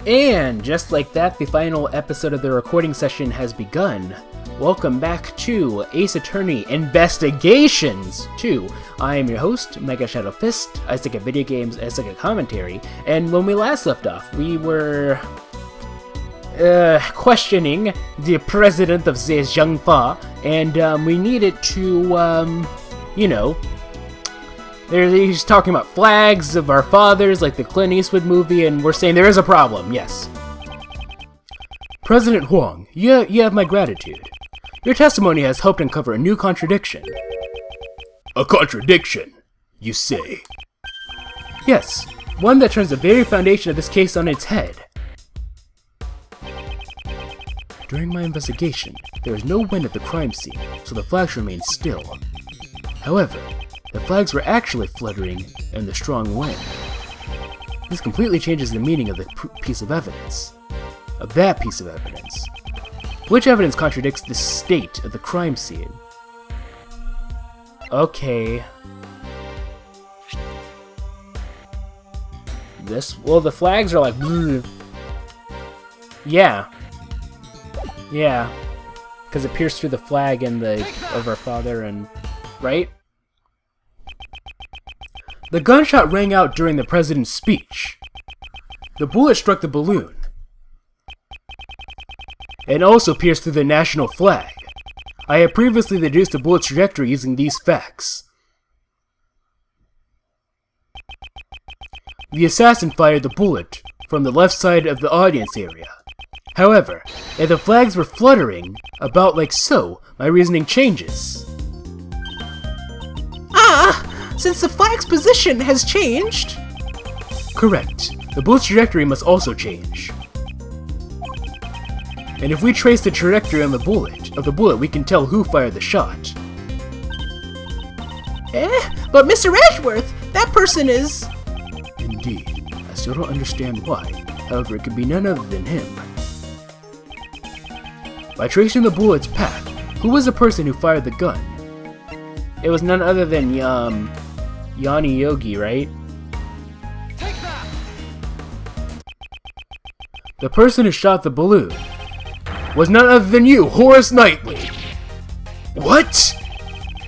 And just like that, the final episode of the recording session has begun. Welcome back to Ace Attorney Investigations 2. I am your host, MegaShadowFist. I suck at video games, I suck at commentary, and when we last left off, we were questioning the president of Zhejiangfa, and we needed to, you know, he's talking about flags of our fathers, like the Clint Eastwood movie, and we're saying there is a problem, yes. President Huang, you have my gratitude. Your testimony has helped uncover a new contradiction. A contradiction, you say? Yes, one that turns the very foundation of this case on its head. During my investigation, there is no wind at the crime scene, so the flags remain still. However, the flags were actually fluttering in the strong wind. This completely changes the meaning of the piece of evidence. Of that piece of evidence. Which evidence contradicts the state of the crime scene? Okay. Well, the flags are like... Bleh. Yeah. Yeah. Because it pierced through the flag and of our father and... Right? The gunshot rang out during the president's speech. The bullet struck the balloon. And also pierced through the national flag. I had previously deduced the bullet's trajectory using these facts. The assassin fired the bullet from the left side of the audience area. However, if the flags were fluttering, about like so, my reasoning changes. Since the flag's position has changed... Correct. The bullet's trajectory must also change. And if we trace the trajectory on the bullet, we can tell who fired the shot. But Mr. Edgeworth, that person is... Indeed. I still don't understand why. However, it could be none other than him. By tracing the bullet's path, who was the person who fired the gun? It was none other than, Yanni Yogi, right? Take that! The person who shot the balloon was none other than you, Horace Knightley! What?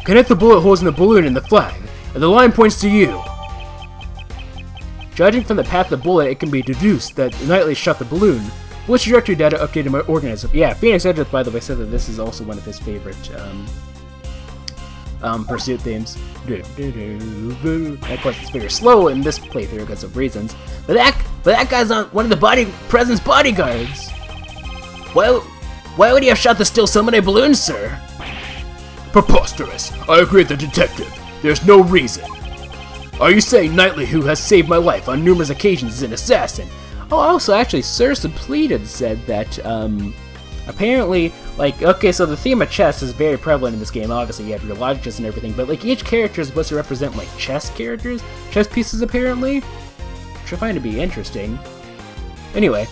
Connect the bullet holes in the balloon and the flag, and the line points to you. Judging from the path of the bullet, it can be deduced that Knightley shot the balloon. Which trajectory data updated my organism? Yeah, Phoenix Edgeworth, by the way, said that this is also one of his favorite, pursuit themes. Of course, it's very slow in this playthrough because of reasons. But that guy's on one of the president's bodyguards. Why would he have shot to steal so many balloons, sir? Preposterous. I agree with the detective. There's no reason. Are you saying Knightley, who has saved my life on numerous occasions, is an assassin? Oh, also, actually, Sir Suppleted said that, apparently, like, okay, so the theme of chess is very prevalent in this game. Obviously, you have your logic chess and everything, but, like, each character is supposed to represent, like, chess characters? Chess pieces, apparently? Which I find to be interesting. Anyway.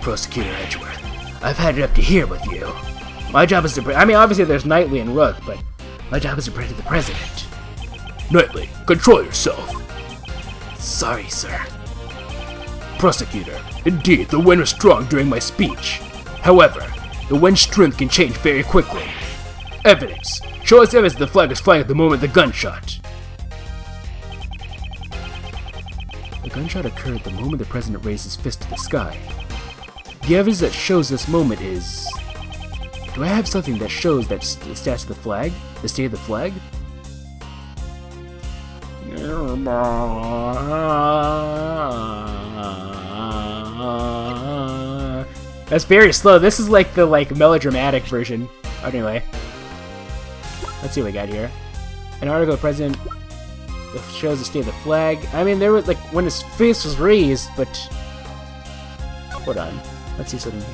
Prosecutor Edgeworth, I've had it up to here with you. My job is to I mean, obviously there's Knightley and Rook, but my job is to protect the president. Knightley, control yourself. Sorry, sir. Prosecutor, indeed, the wind was strong during my speech. However, the wind's strength can change very quickly. Evidence. Show us evidence that the flag was flying at the moment of the gunshot. The gunshot occurred at the moment the president raised his fist to the sky. The evidence that shows this moment is... Do I have something that shows that the stats of the flag? The state of the flag? That's very slow. This is like the melodramatic version. Anyway, let's see what we got here. An article of the president that shows the state of the flag. I mean, there was like when his face was raised, but hold on. Let's see something.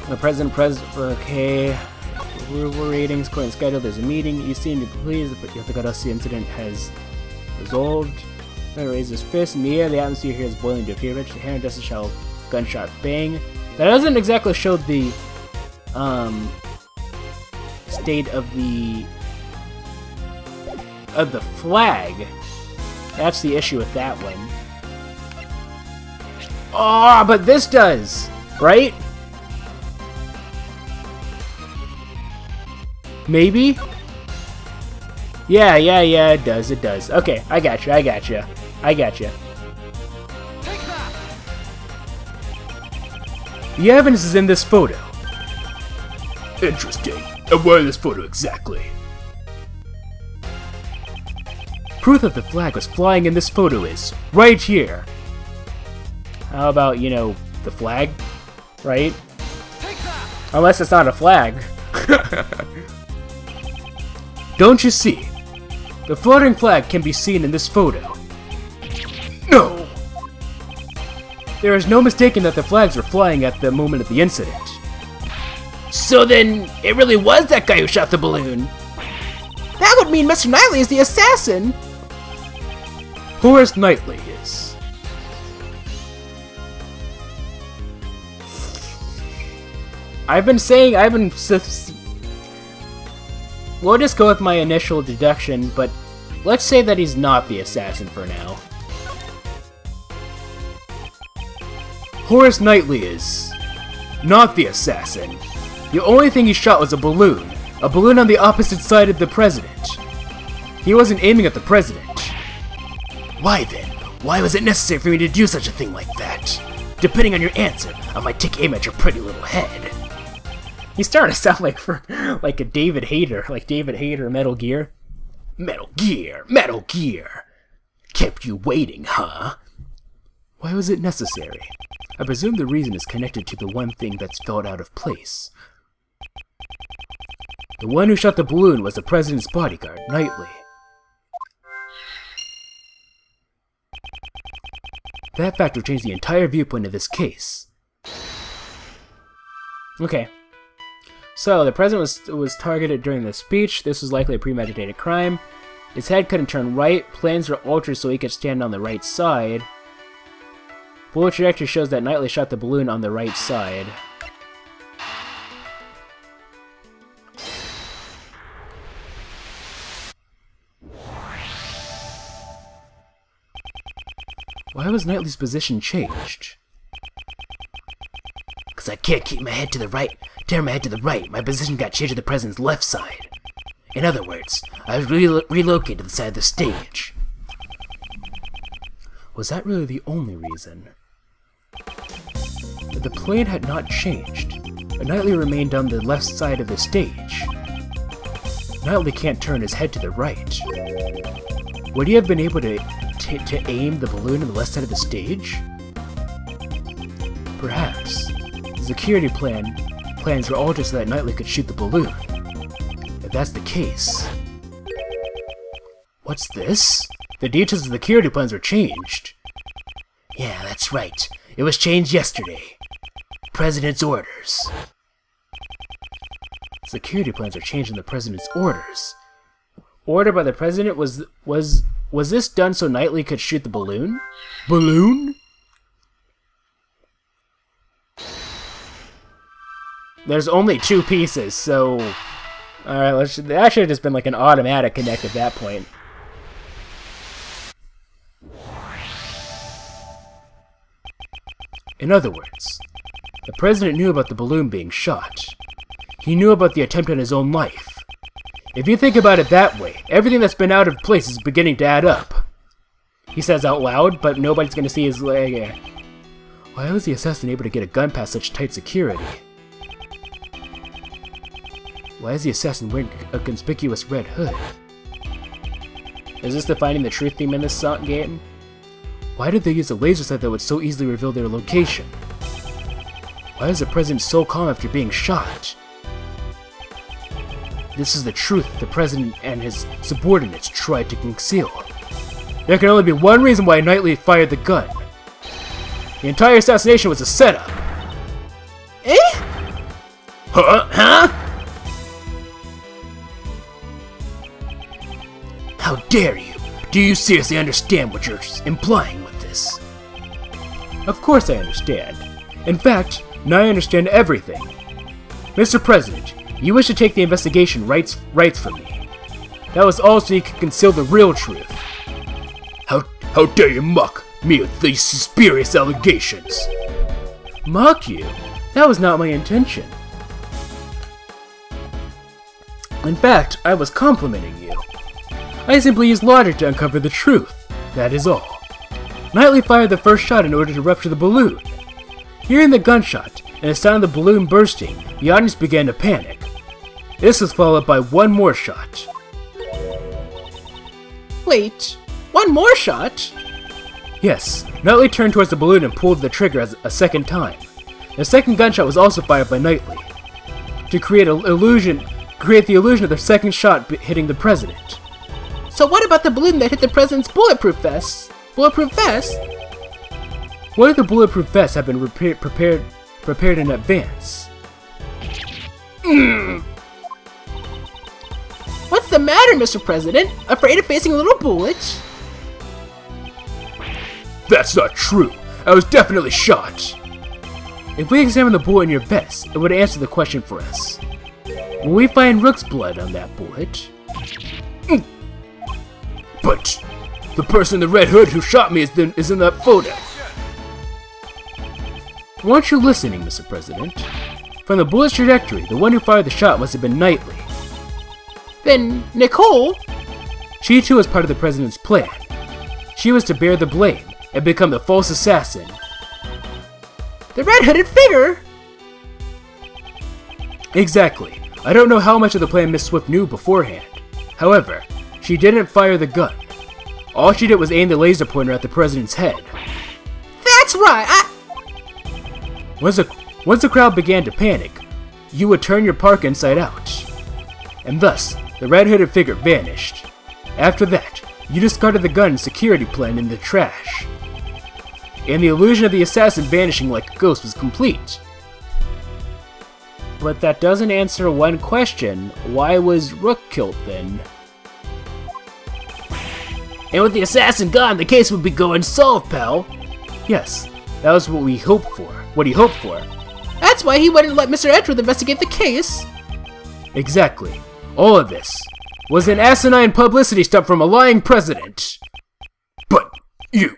The president, okay. Approval ratings, according to schedule, there's a meeting. You seem to be pleased, but the Gadasi incident has resolved. I'm gonna raise his fist in the air. The atmosphere here is boiling to a fever pitch. The hand justice shall gunshot bang. That doesn't exactly show the state of the flag. That's the issue with that one. Oh, but this does, right? Maybe? Yeah, it does. Okay, I got you. The evidence is in this photo. Interesting. And where is this photo exactly? Proof that the flag was flying in this photo is right here. How about, you know, the flag? Right? Unless it's not a flag. Don't you see? The floating flag can be seen in this photo. No! There is no mistaking that the flags were flying at the moment of the incident. So then, it really was that guy who shot the balloon? That would mean Mr. Knightley is the assassin! Horace Knightley is. We'll just go with my initial deduction, but let's say that he's not the assassin for now. Horace Knightley is not the assassin. The only thing he shot was a balloon on the opposite side of the president. He wasn't aiming at the president. Why then? Why was it necessary for me to do such a thing like that? Depending on your answer, I might take aim at your pretty little head. He's starting to sound like a David Hayter, Metal Gear. Metal Gear! Kept you waiting, huh? Why was it necessary? I presume the reason is connected to the one thing that's felt out of place. The one who shot the balloon was the president's bodyguard, Knightley. That fact will change the entire viewpoint of this case. Okay. So, the president was targeted during the speech. This was likely a premeditated crime. His head couldn't turn right. Plans were altered so he could stand on the right side. Bullet trajectory shows that Knightley shot the balloon on the right side. Why was Knightley's position changed? Because I can't keep my head to the right. Turn my head to the right. My position got changed to the president's left side. In other words, I was relocated to the side of the stage. Was that really the only reason? But the plane had not changed, but Knightley remained on the left side of the stage. Knightley can't turn his head to the right. Would he have been able to aim the balloon on the left side of the stage? Perhaps. The security plans were altered so that Knightley could shoot the balloon. If that's the case... What's this? The details of the security plans were changed. Yeah, that's right. It was changed yesterday. President's orders. Security plans are changed in the president's orders. Order by the president was this done so Knightley could shoot the balloon? Balloon? There's only 2 pieces, so... Alright, that should have just been like an automatic connect at that point. In other words, the president knew about the balloon being shot. He knew about the attempt on his own life. If you think about it that way, everything that's been out of place is beginning to add up. He says out loud, but nobody's gonna see his leg. Why was the assassin able to get a gun past such tight security? Why is the assassin wearing a conspicuous red hood? Is this the Finding the Truth theme in this game? Why did they use a laser sight that would so easily reveal their location? Why is the president so calm after being shot? This is the truth the president and his subordinates tried to conceal. There can only be one reason why Knightley fired the gun. The entire assassination was a setup. Eh? Huh? How dare you? Do you seriously understand what you're implying with this? Of course I understand. In fact, now I understand everything. Mr. President, you wish to take the investigation rights from me. That was all so you could conceal the real truth. How How dare you mock me with these spurious allegations? Mock you? That was not my intention. In fact, I was complimenting you. I simply used logic to uncover the truth. That is all. Knightley fired the first shot in order to rupture the balloon. Hearing the gunshot and the sound of the balloon bursting, the audience began to panic. This was followed by one more shot. Wait, one more shot? Yes, Knightley turned towards the balloon and pulled the trigger a second time. The second gunshot was also fired by Knightley, to create the illusion of the second shot hitting the president. So what about the balloon that hit the president's bulletproof vest? Bulletproof vest? What if the bulletproof vests have been prepared in advance? What's the matter, Mr. President? Afraid of facing a little bullet? That's not true. I was definitely shot. If we examine the bullet in your vest, it would answer the question for us. Will we find Rook's blood on that bullet? But the person in the red hood who shot me is in that photo. Weren't you listening, Mr. President? From the bullet's trajectory, the one who fired the shot must have been Knightley. Then Nicole? She too was part of the president's plan. She was to bear the blame and become the false assassin. The red-hooded figure? Exactly. I don't know how much of the plan Miss Swift knew beforehand. However, she didn't fire the gun. All she did was aim the laser pointer at the president's head. That's right! Once the crowd began to panic, you would turn your park inside out. And thus, the red-hooded figure vanished. After that, you discarded the gun and security plan in the trash. And the illusion of the assassin vanishing like a ghost was complete. But that doesn't answer one question. Why was Rook killed then? And with the assassin gone, the case would be going solved, pal. Yes, that was what we hoped for. What he hoped for. That's why he wouldn't let Mr. Edgeworth investigate the case. Exactly. All of this was an asinine publicity stunt from a lying president. But you...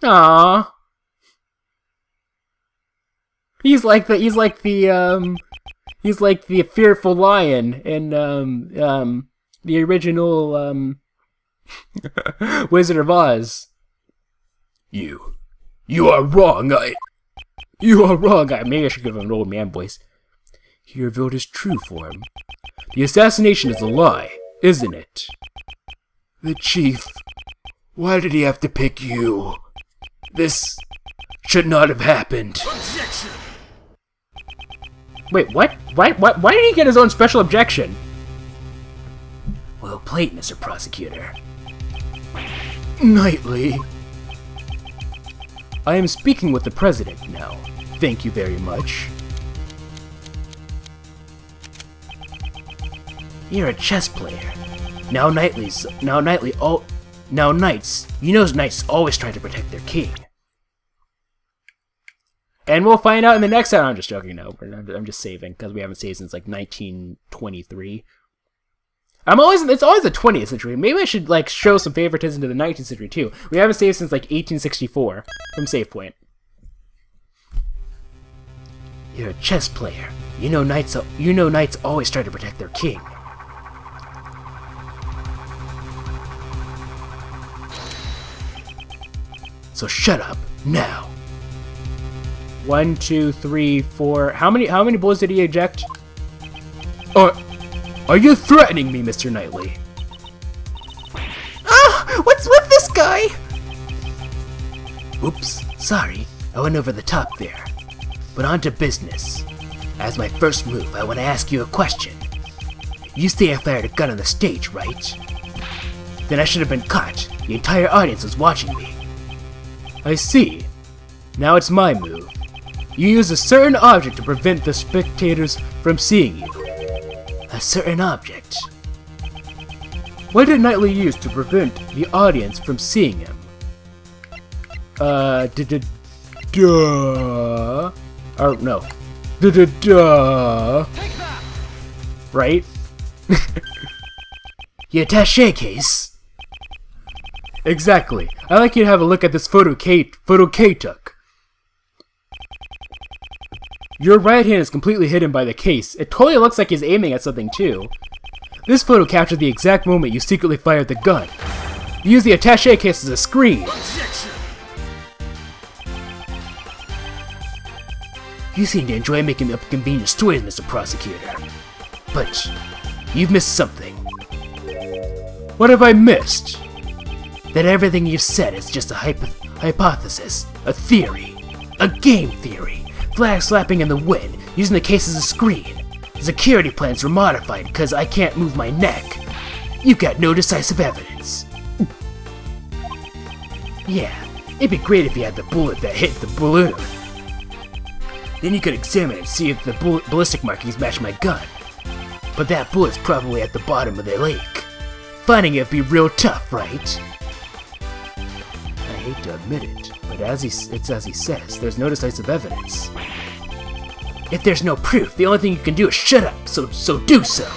Aww. He's like the fearful lion in the original Wizard of Oz. You are wrong. Maybe I should give him an old man voice. He revealed his true form. The assassination is a lie, isn't it? The chief. Why did he have to pick you? This should not have happened. Objection! Wait, what? Why did he get his own special objection? Well played, Mr. Prosecutor. Knightley. I am speaking with the President now. Thank you very much. You're a chess player. Now knights, knights always try to protect their king. And we'll find out in the next time. I'm just joking, no. I'm just saving, because we haven't saved since, like, 1923. It's always the 20th century. Maybe I should, like, show some favoritism to the 19th century, too. We haven't saved since, like, 1864, from save point. You're a chess player. You know knights always try to protect their king. So shut up, now. 1, 2, 3, 4. How many bullets did he eject? Are you threatening me, Mr. Knightley? Ah! What's with this guy? Oops, sorry. I went over the top there. But on to business. As my first move, I want to ask you a question. You say I fired a gun on the stage, right? Then I should have been caught. The entire audience was watching me. I see. Now it's my move. You use a certain object to prevent the spectators from seeing you. A certain object. What did Knightley use to prevent the audience from seeing him? Da-da-da. Or, no. Da-da-da. Right? Your attaché case. Exactly. I'd like you to have a look at this photo K took. Your right hand is completely hidden by the case. It totally looks like he's aiming at something too. This photo captured the exact moment you secretly fired the gun. You use the attaché case as a screen. You seem to enjoy making up convenient stories, Mr. Prosecutor. But you've missed something. What have I missed? That everything you've said is just a hypothesis, a theory, a game theory, flag slapping in the wind, using the case as a screen. The security plans were modified because I can't move my neck. You've got no decisive evidence. Yeah, it'd be great if you had the bullet that hit the balloon. Then you could examine it and see if the ballistic markings match my gun. But that bullet's probably at the bottom of the lake. Finding it'd be real tough, right? I hate to admit it, but it's as he says, there's no decisive evidence. If there's no proof, the only thing you can do is shut up, so do so.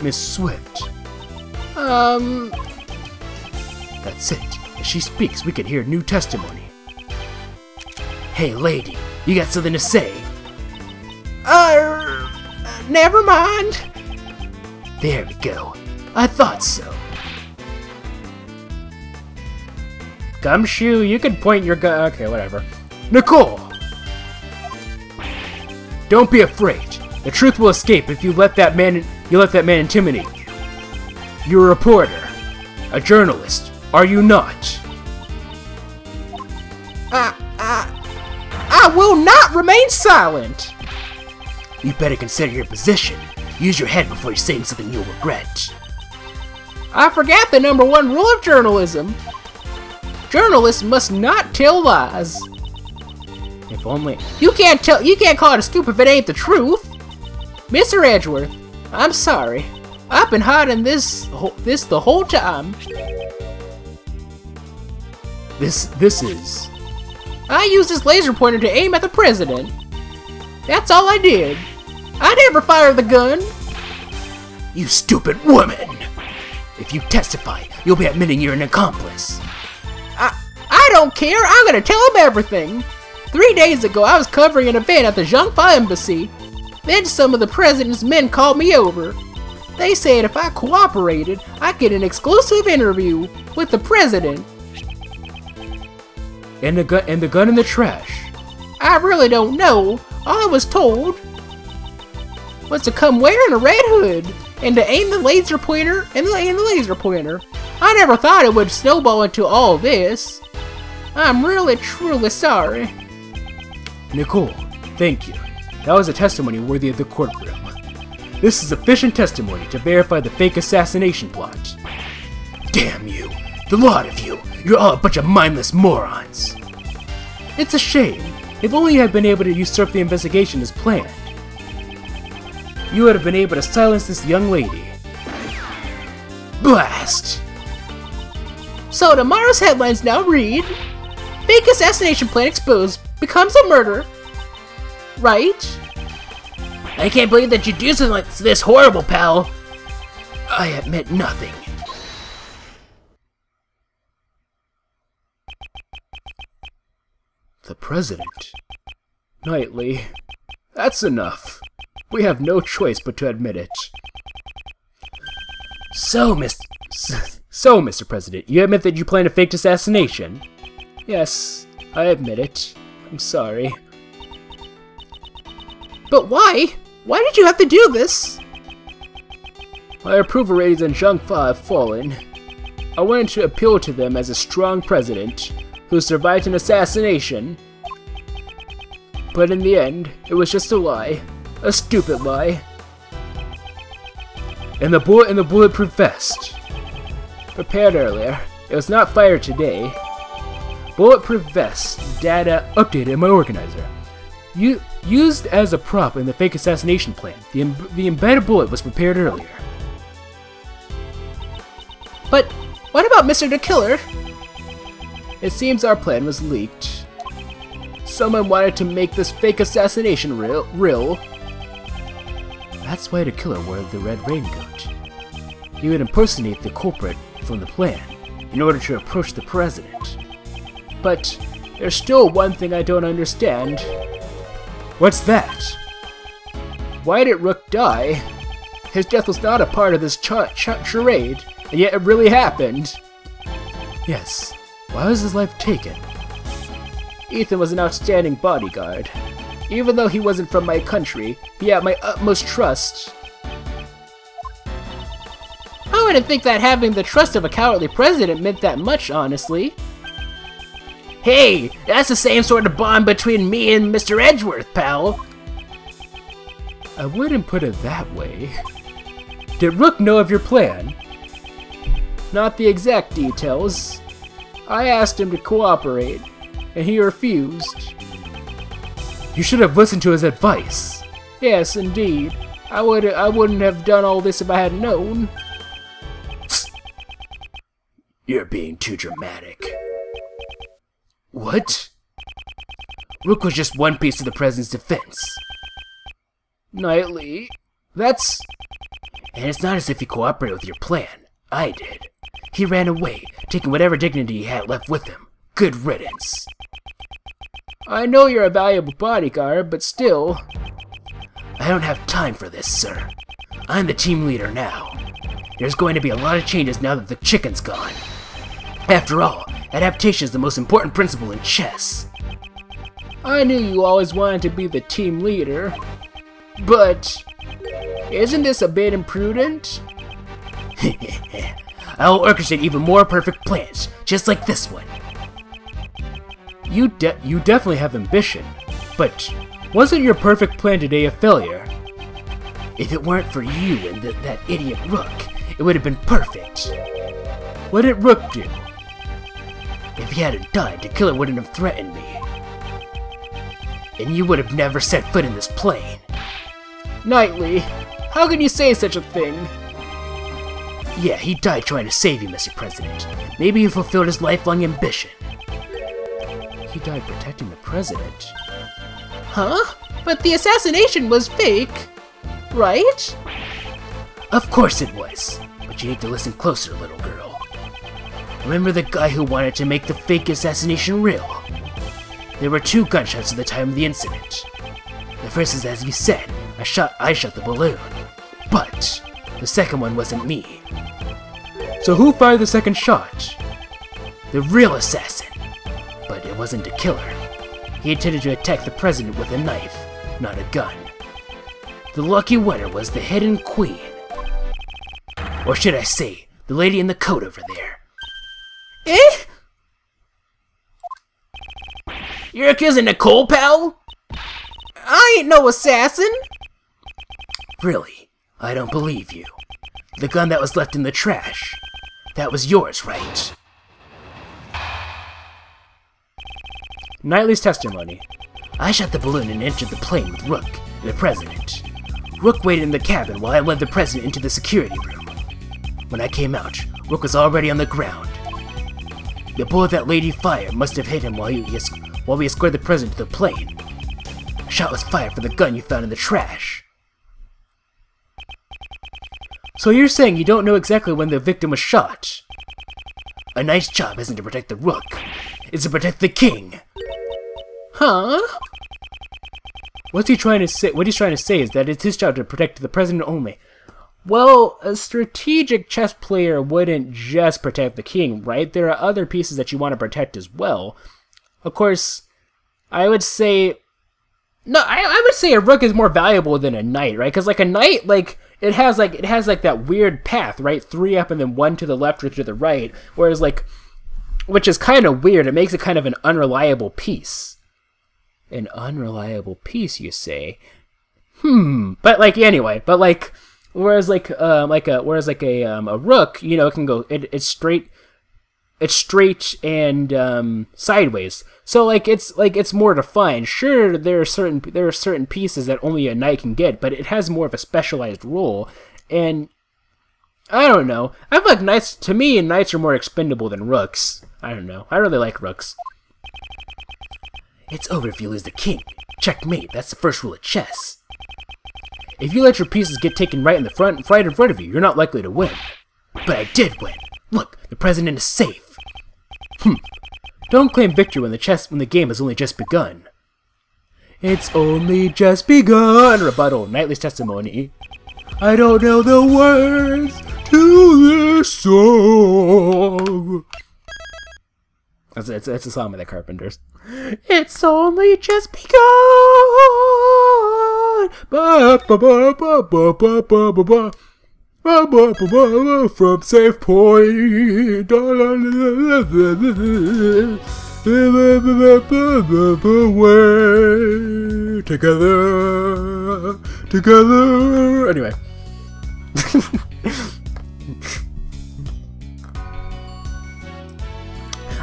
Miss Swift. That's it. As she speaks, we can hear new testimony. Hey, lady, you got something to say? Never mind. There we go. I thought so. Gumshoe, you could point your gun. Okay, whatever. Nicole! Don't be afraid. The truth will escape if you let that man intimidate you. You're a reporter. A journalist. Are you not? I will not remain silent. You better consider your position. Use your head before you say something you'll regret. I forgot the #1 rule of journalism. Journalists must not tell lies. If only you can't call it a scoop if it ain't the truth. Mr. Edgeworth, I'm sorry. I've been hiding this the whole time. This is. I used this laser pointer to aim at the president. That's all I did. I never fired the gun. You stupid woman! If you testify, you'll be admitting you're an accomplice. I don't care. I'm gonna tell him everything. 3 days ago, I was covering an event at the Zhangfa embassy. Then some of the president's men called me over. They said if I cooperated, I'd get an exclusive interview with the president. And the gun in the trash. I really don't know. All I was told was to come wearing a red hood and to aim the laser pointer and the laser pointer. I never thought it would snowball into all this. I'm really, truly sorry. Nicole, thank you. That was a testimony worthy of the courtroom. This is sufficient testimony to verify the fake assassination plot. Damn you, the lot of you. You're all a bunch of mindless morons. It's a shame. If only you had been able to usurp the investigation as planned. You would have been able to silence this young lady. Blast! So tomorrow's headlines now read, fake assassination plan exposed, becomes a murder. Right? I can't believe that you do something like this horrible, pal. I admit nothing. The president. Knightley. That's enough. We have no choice but to admit it. So, Mr. President, you admit that you planned a faked assassination? Yes, I admit it. I'm sorry. But why? Why did you have to do this? My approval ratings in Zhangfa have fallen. I wanted to appeal to them as a strong president who survived an assassination. But in the end, it was just a lie. A stupid lie. And the bullet in the bulletproof vest. Prepared earlier. It was not fired today. Bulletproof vest. Data updated in my organizer. Used as a prop in the fake assassination plan. The embedded bullet was prepared earlier. But what about Mr. the Killer? It seems our plan was leaked. Someone wanted to make this fake assassination real. That's why the killer wore the red raincoat. He would impersonate the culprit from the plan in order to approach the president. But there's still one thing I don't understand. What's that? Why did Rook die? His death was not a part of this charade, and yet it really happened. Yes, why was his life taken? Ethan was an outstanding bodyguard. Even though he wasn't from my country, he had my utmost trust. I wouldn't think that having the trust of a cowardly president meant that much, honestly. Hey, that's the same sort of bond between me and Mr. Edgeworth, pal. I wouldn't put it that way. Did Rook know of your plan? Not the exact details. I asked him to cooperate, and he refused. You should have listened to his advice. Yes, indeed. I wouldn't have done all this if I had known. You're being too dramatic. What? Rook was just one piece of the president's defense. Knightley, that's... And it's not as if he cooperated with your plan. I did. He ran away, taking whatever dignity he had left with him. Good riddance. I know you're a valuable bodyguard, but still... I don't have time for this, sir. I'm the team leader now. There's going to be a lot of changes now that the chicken's gone. After all, adaptation is the most important principle in chess. I knew you always wanted to be the team leader, but isn't this a bit imprudent? I'll orchestrate even more perfect plans, just like this one. You definitely have ambition, but wasn't your perfect plan today a failure? If it weren't for you and that idiot Rook, it would have been perfect. What did Rook do? If he hadn't died, the killer wouldn't have threatened me. And you would have never set foot in this plane. Knightley, how can you say such a thing? Yeah, he died trying to save you, Mr. President. Maybe he fulfilled his lifelong ambition. He died protecting the president. Huh? But the assassination was fake, right? Of course it was. But you need to listen closer, little girl. Remember the guy who wanted to make the fake assassination real? There were 2 gunshots at the time of the incident. The first is as you said, I shot the balloon. But the second one wasn't me. So who fired the second shot? The real assassin. But it wasn't a killer. He intended to attack the president with a knife, not a gun. The lucky winner was the hidden queen. Or should I say, the lady in the coat over there. Eh? You're accusing Nicole, pal? I ain't no assassin! Really? I don't believe you. The gun that was left in the trash. That was yours, right? Knightley's testimony. I shot the balloon and entered the plane with Rook, the president. Rook waited in the cabin while I led the president into the security room. When I came out, Rook was already on the ground. The bullet that Lady fired must have hit him while we escorted the president to the plane. A shot was fired from the gun you found in the trash. So you're saying you don't know exactly when the victim was shot? A knight's job isn't to protect the Rook, it's to protect the king. Huh? What he's trying to say is that it's his job to protect the president only. Well, a strategic chess player wouldn't just protect the king, right? There are other pieces that you want to protect as well. Of course, I would say... No, I would say a rook is more valuable than a knight, right? Because like a knight, like it has that weird path, right? 3 up and then 1 to the left or to the right. Whereas like, which is kind of weird. It makes it kind of an unreliable piece. An unreliable piece, you say? But like anyway, but like. Whereas a rook, you know, it can go it's straight and sideways. So it's more defined. Sure, there are certain pieces that only a knight can get, but it has more of a specialized role. And I don't know. I feel like knights, to me, knights are more expendable than rooks. I don't know. I really like rooks. It's over if you lose the king. Checkmate, that's the first rule of chess. If you let your pieces get taken right in front of you, you're not likely to win. But I did win. Look, the president is safe. Don't claim victory when the game has only just begun. It's only just begun. Rebuttal, Knightley's testimony. I don't know the words to this song. It's a song by the Carpenters. It's only just begun. From safe point. Away. Together. Anyway.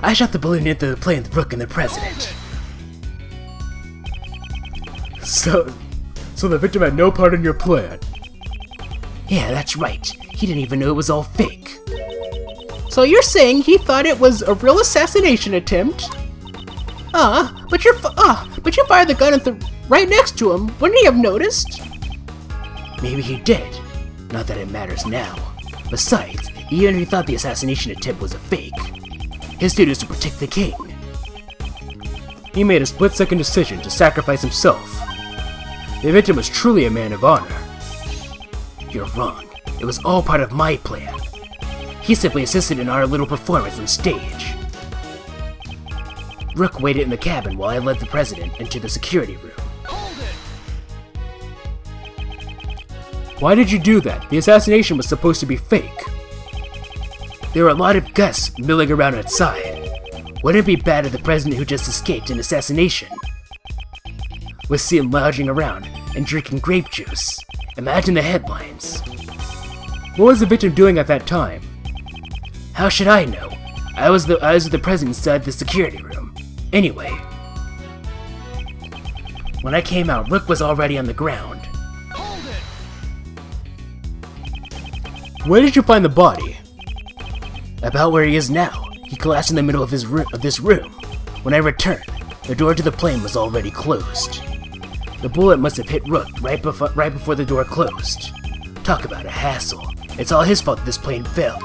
I shot the balloon into the plane, the rook, and the president. So the victim had no part in your plan? Yeah, that's right. He didn't even know it was all fake. So you're saying he thought it was a real assassination attempt? But you fired the gun right next to him. Wouldn't he have noticed? Maybe he did. Not that it matters now. Besides, even if he thought the assassination attempt was a fake, his duty is to protect the king. He made a split-second decision to sacrifice himself. The victim was truly a man of honor. You're wrong. It was all part of my plan. He simply assisted in our little performance on stage. Rook waited in the cabin while I led the president into the security room. Why did you do that? The assassination was supposed to be fake. There were a lot of guests milling around outside. Wouldn't it be bad if the president who just escaped an assassination was seen lounging around and drinking grape juice? Imagine the headlines. What was the victim doing at that time? How should I know? I was with the president inside the security room. Anyway, when I came out, Rook was already on the ground. Where did you find the body? About where he is now. He collapsed in the middle of this room. When I returned, the door to the plane was already closed. The bullet must have hit Rook right before the door closed. Talk about a hassle. It's all his fault that this plan failed.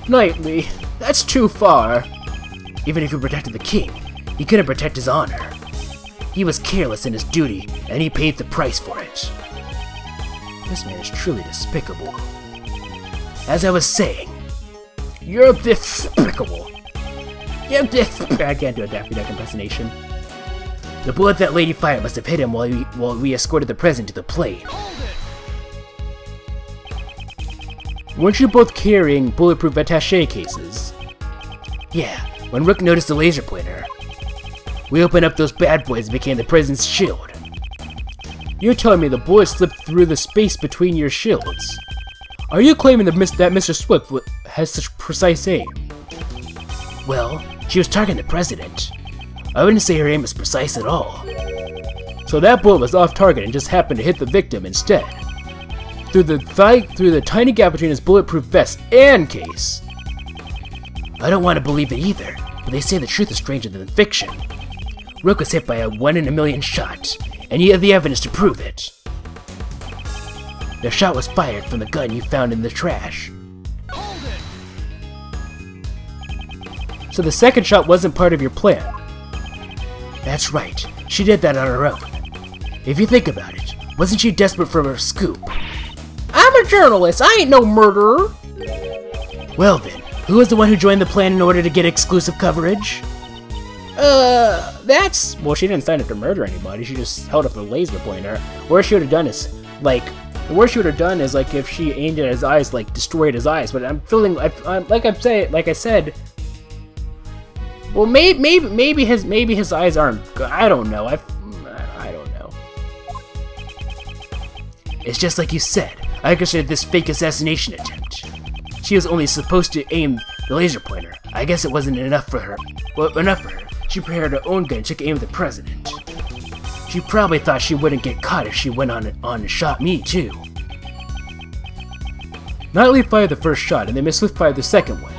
Knightley, that's too far. Even if he protected the king, he couldn't protect his honor. He was careless in his duty, and he paid the price for it. This man is truly despicable. As I was saying, you're despicable. I can't do a Daffy Duck impersonation. The bullet that lady fired must have hit him while we escorted the president to the plane. Weren't you both carrying bulletproof attaché cases? Yeah, when Rook noticed the laser pointer, we opened up those bad boys and became the president's shield. You're telling me the bullet slipped through the space between your shields? Are you claiming that Mr. Swift has such precise aim? Well, she was targeting the president. I wouldn't say her aim is precise at all. So that bullet was off target and just happened to hit the victim instead. Through the tiny gap between his bulletproof vest and case. I don't want to believe it either, but they say the truth is stranger than fiction. Rook was hit by a 1 in a million shot, and you have the evidence to prove it. The shot was fired from the gun you found in the trash. So the second shot wasn't part of your plan. That's right, she did that on her own. If you think about it, wasn't she desperate for a scoop? I'm a journalist, I ain't no murderer! Well then, who was the one who joined the plan in order to get exclusive coverage? Well, she didn't sign up to murder anybody, she just held up a laser pointer. What she would have done is, like, if she aimed at his eyes, like, destroyed his eyes, but I'm feeling, like I said, well, maybe his eyes aren't good. I don't know. I don't know. It's just like you said. I considered this fake assassination attempt. She was only supposed to aim the laser pointer. I guess it wasn't enough for her. Well, enough for her. She prepared her own gun and took aim at the president. She probably thought she wouldn't get caught if she went on and shot me too. Natalie fired the first shot, and then Miss Swift fired the second one.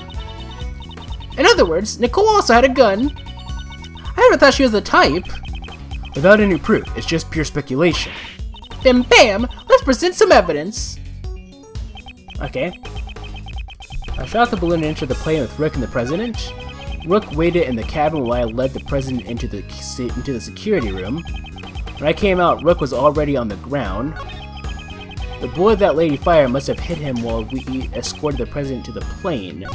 In other words, Nicole also had a gun. I never thought she was the type. Without any proof, it's just pure speculation. Then bam, let's present some evidence. Okay. I shot the balloon and entered the plane with Rook and the President. Rook waited in the cabin while I led the President into the security room. When I came out, Rook was already on the ground. The bullet that lady fired must have hit him while we escorted the President to the plane.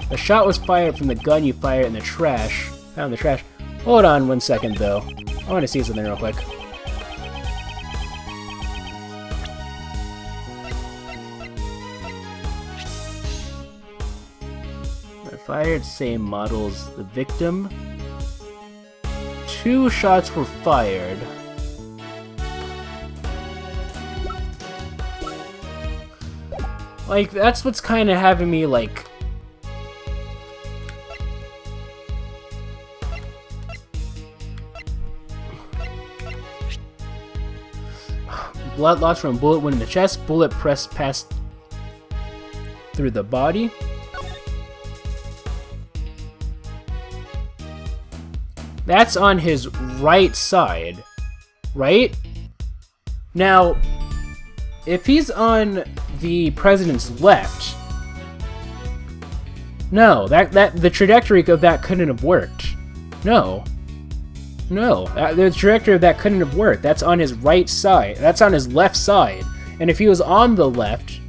The shot was fired from the gun you fired in the trash. Found in the trash. Hold on 1 second, though. I want to see something real quick. I fired same models the victim. 2 shots were fired. Like, that's what's kind of having me, like... Blood loss from a bullet wound in the chest. Bullet press passed through the body. That's on his right side, right? Now, if he's on the President's left, no, the trajectory of that couldn't have worked. No. No, the trajectory of that couldn't have worked. That's on his right side. That's on his left side. And if he was on the left...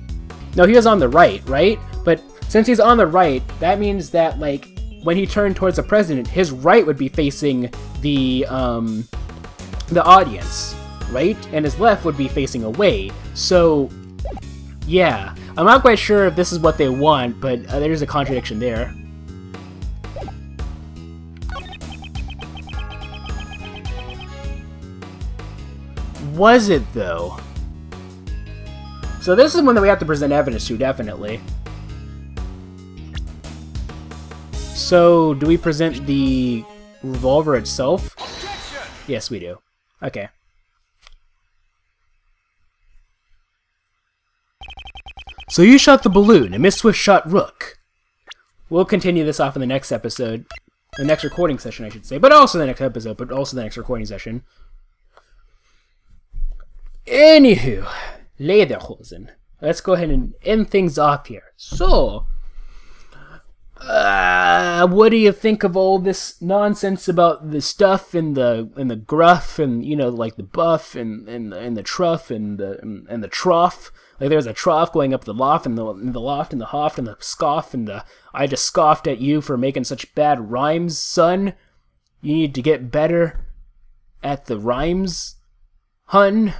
No, he was on the right, right? But since he's on the right, that means that, like, when he turned towards the President, his right would be facing the audience, right? And his left would be facing away. So, yeah. I'm not quite sure if this is what they want, but there's a contradiction there. Was it, though? So this is one that we have to present evidence to, definitely. So, do we present the revolver itself? Objection! Yes, we do. Okay. So you shot the balloon, and Miss Swift shot Rook. We'll continue this off in the next episode. The next recording session, I should say. But also the next episode, but also the next recording session. Anywho, Lederhosen. Let's go ahead and end things off here. So, what do you think of all this nonsense about the stuff and the gruff and, you know, like the buff and the truff and the trough? Like there's a trough going up the loft and the loft and the hoft and the scoff and the I just scoffed at you for making such bad rhymes, son. You need to get better at the rhymes, hun.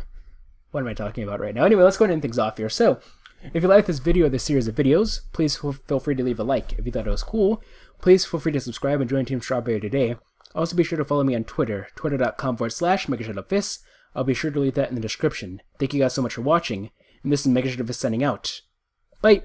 What am I talking about right now? Anyway, let's go ahead and end things off here. So, if you like this video or this series of videos, please feel free to leave a like. If you thought it was cool, please feel free to subscribe and join Team Strawberry today. Also, be sure to follow me on Twitter, twitter.com/MegaShadowFist. I'll be sure to leave that in the description. Thank you guys so much for watching, and this is MegaShadowFist signing out. Bye!